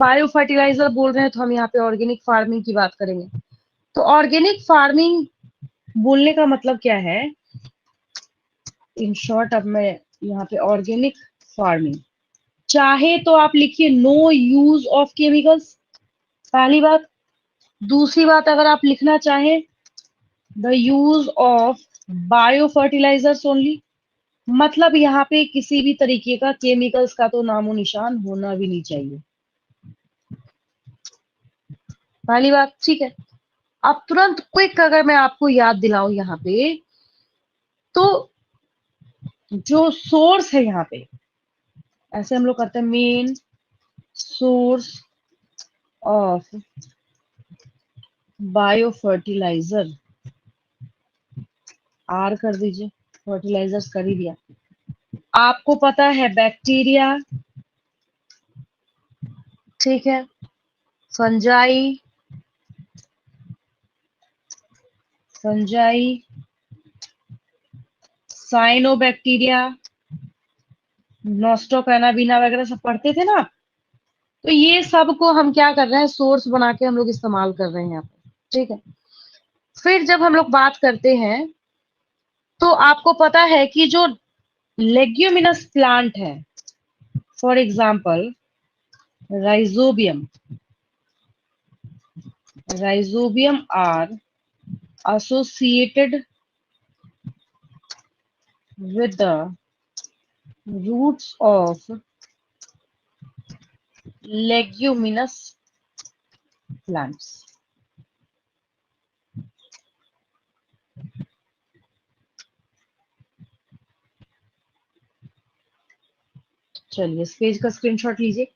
Bio fertiliser बोल रहे हैं तो हम यहाँ पे ऑर्गेनिक फार्मिंग की बात करेंगे। तो ऑर्गेनिक फार्मिंग बोलने का मतलब क्या है, इन शॉर्ट अब मैं यहाँ पे ऑर्गेनिक फार्मिंग, चाहे तो आप लिखिए नो यूज ऑफ केमिकल्स, पहली बात। दूसरी बात, अगर आप लिखना चाहें the use of bio fertilisers only, मतलब यहाँ पे किसी भी तरीके का केमिकल्स का तो नामो निशान होना भी नहीं चाहिए, पहली बात, ठीक है। अब तुरंत क्विक अगर मैं आपको याद दिलाऊं यहाँ पे, तो जो सोर्स है यहाँ पे, ऐसे हम लोग करते हैं main source of bio fertiliser, आर कर दीजिए, फर्टिलाइजर्स कर ही दिया। आपको पता है बैक्टीरिया, ठीक है, फंजाई, फंजाई, साइनोबैक्टीरिया, नोस्टोकैनाबिना वगैरह सब पढ़ते थे ना। तो ये सब को हम क्या कर रहे हैं, सोर्स बना के हम लोग इस्तेमाल कर रहे हैं यहाँ पे, ठीक है। फिर जब हम लोग बात करते हैं, तो आपको पता है कि जो लेग्यूमिनस प्लांट है, for example rhizobium, rhizobium are associated with the roots of leguminous plants। चलिए इस पेज का स्क्रीनशॉट लीजिए।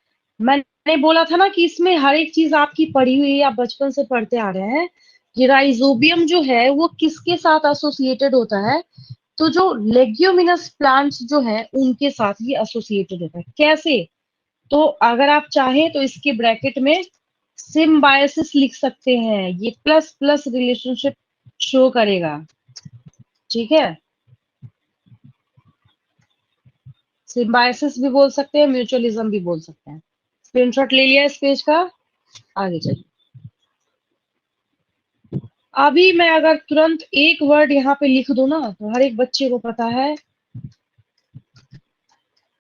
मैंने बोला था ना कि इसमें हर एक चीज आपकी पढ़ी हुई है, आप बचपन से पढ़ते आ रहे हैं कि राइजोबियम जो है वो किसके साथ एसोसिएटेड होता है, तो जो लेग्यूमिनस प्लांट्स जो हैं उनके साथ ये एसोसिएटेड होता है। कैसे, तो अगर आप चाहें तो इसके ब्रैकेट में सिम्बायोसिस लिख सकते हैं, ये प्लस प्लस रिलेशनशिप शो करेगा, ठीक है। सिम्बायोसिस भी बोल सकते हैं, म्यूचुअलिज्म भी बोल सकते हैं। स्क्रीनशॉट ले लिया इस पेज का, आगे चलिए। अभी मैं अगर तुरंत एक वर्ड यहाँ पे लिख दूं ना, तो हर एक बच्चे को पता है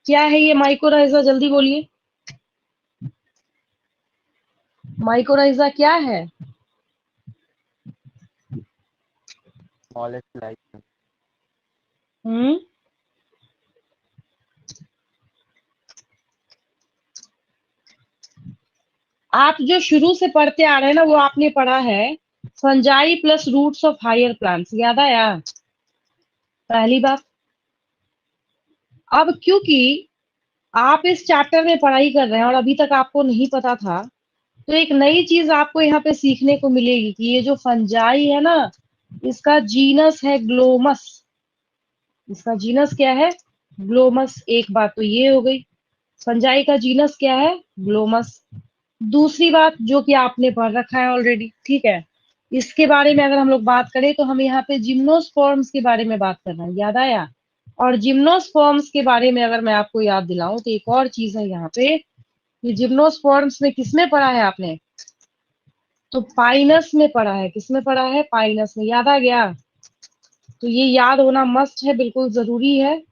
क्या है ये माइकोराइजा, जल्दी बोलिए, माइकोराइजा क्या है? Smallest like. हम्म, आप जो शुरू से पढ़ते आ रहे हैं ना, वो आपने पढ़ा है fungi plus roots of higher plants, याद आया? पहली बात। अब क्योंकि आप इस चैप्टर में पढ़ाई कर रहे हैं और अभी तक आपको नहीं पता था, तो एक नई चीज आपको यहाँ पे सीखने को मिलेगी कि ये जो फंजाई है ना, इसका जीनस है ग्लोमस, इसका जीनस क्या है? ग्लोमस। एक बात तो ये हो गई, फंजाई का जीनस क्या है? ग्लोमस। दूसरी बात जो कि आपने पढ़ रखा है ऑलरेडी, ठीक है, इसके बारे में अगर हम लोग बात करें तो हम यहाँ पे जिम्नोस्पर्म्स के बारे में बात कर रहे हैं, याद आया? और जिम्नोस्पर्म्स के बारे में अगर मैं आपको याद दिलाऊं तो एक और चीज है यहाँ पे कि जिम्नोस्पर्म्स में किसमें पढ़ा है आपने? तो पाइनस में पढ़ा है। किसमें पढ़ा है? पाइनस में। याद आ गया? तो ये याद होना मस्ट है, बिल्कुल जरूरी है।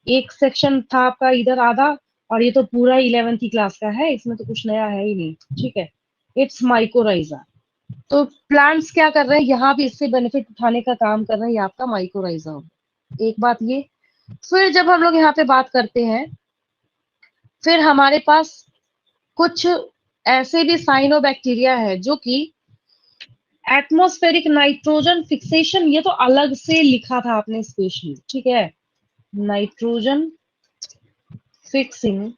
एक सेक्शन था आपका इधर आधा, और ये तो पूरा 11वीं की क्लास का है, इसमें तो कुछ नया है ही नहीं, ठीक है। It's mycorrhiza. तो प्लांट्स क्या कर रहे हैं यहाँ भी, इससे बेनिफिट उठाने का काम कर रहे हैं, ये आपका माइकोराइजा होगा। एक बात ये। फिर जब हम लोग यहाँ पे बात करते हैं, फिर हमारे पास कुछ ऐसे भी साइनोबैक्टीरिया है जो कि एटमॉस्फेरिक नाइट्रोजन फिक्सेशन, ये तो अलग से लिखा था आपने स्पेशली, ठीक है, नाइट्रोजन फिक्सिंग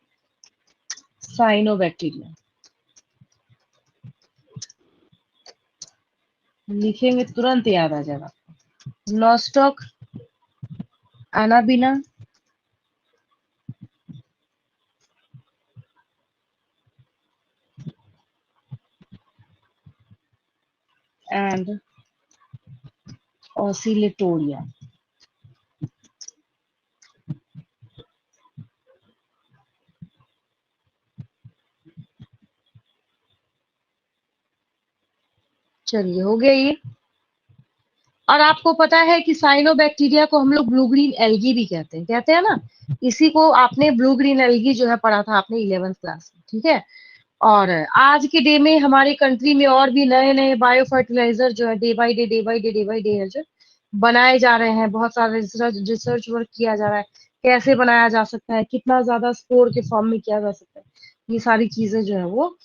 साइनोबैक्टीरिया लिखेंगे तुरंत याद आ जाएगा। Nostoc Anabaena and Oscillatoria. चलिए, हो गया ये। और आपको पता है कि साइनोबैक्टीरिया को हम लोग ब्लू ग्रीन एल्गी भी कहते हैं ना। इसी को आपने ब्लू ग्रीन एल्गी जो है पढ़ा था आपने 11th क्लास में, ठीक है। और आज के डे में हमारे कंट्री में और भी नए नए बायो फर्टिलाइजर जो है डे बाई डे है जो बनाए जा रहे हैं। बहुत सारे रिसर्च वर्क किया जा रहा है, कैसे बनाया जा सकता है, कितना ज्यादा स्पोर के फॉर्म में किया जा सकता है। ये सारी चीजें जो है वो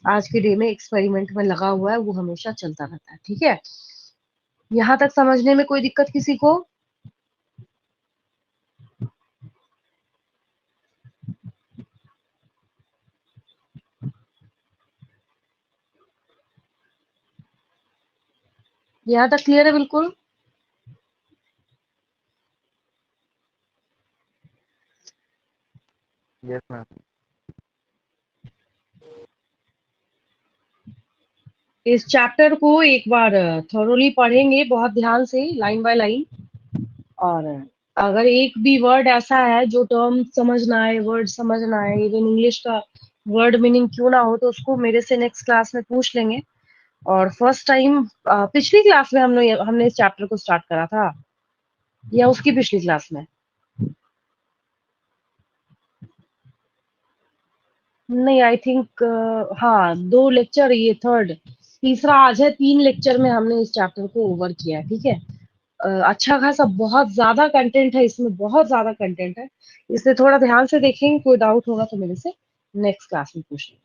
आज के डे में एक्सपेरिमेंट में लगा हुआ है, वो हमेशा चलता रहता है, ठीक है। यहाँ तक समझने में कोई दिक्कत किसी को? यहाँ तक क्लियर है बिल्कुल? Yes ma'am. इस चैप्टर को एक बार थोरोली पढ़ेंगे बहुत ध्यान से, लाइन बाय लाइन। और अगर एक भी वर्ड ऐसा है जो टर्म समझ ना आए, वर्ड समझ ना आए, इवन इंग्लिश का वर्ड मीनिंग क्यों ना हो, तो उसको मेरे से नेक्स्ट क्लास में पूछ लेंगे। और फर्स्ट टाइम पिछली क्लास में हमने हमने इस चैप्टर को स्टार्ट करा था, या उसकी पिछली क्लास में? नहीं, आई थिंक हाँ, 2 लेक्चर, ये थर्ड, तीसरा आज है। 3 लेक्चर में हमने इस चैप्टर को ओवर किया है, ठीक है। अच्छा खासा बहुत ज्यादा कंटेंट है इसमें, बहुत ज्यादा कंटेंट है। इसलिए थोड़ा ध्यान से देखेंगे, कोई डाउट होगा तो मेरे से नेक्स्ट क्लास में पूछ लेंगे।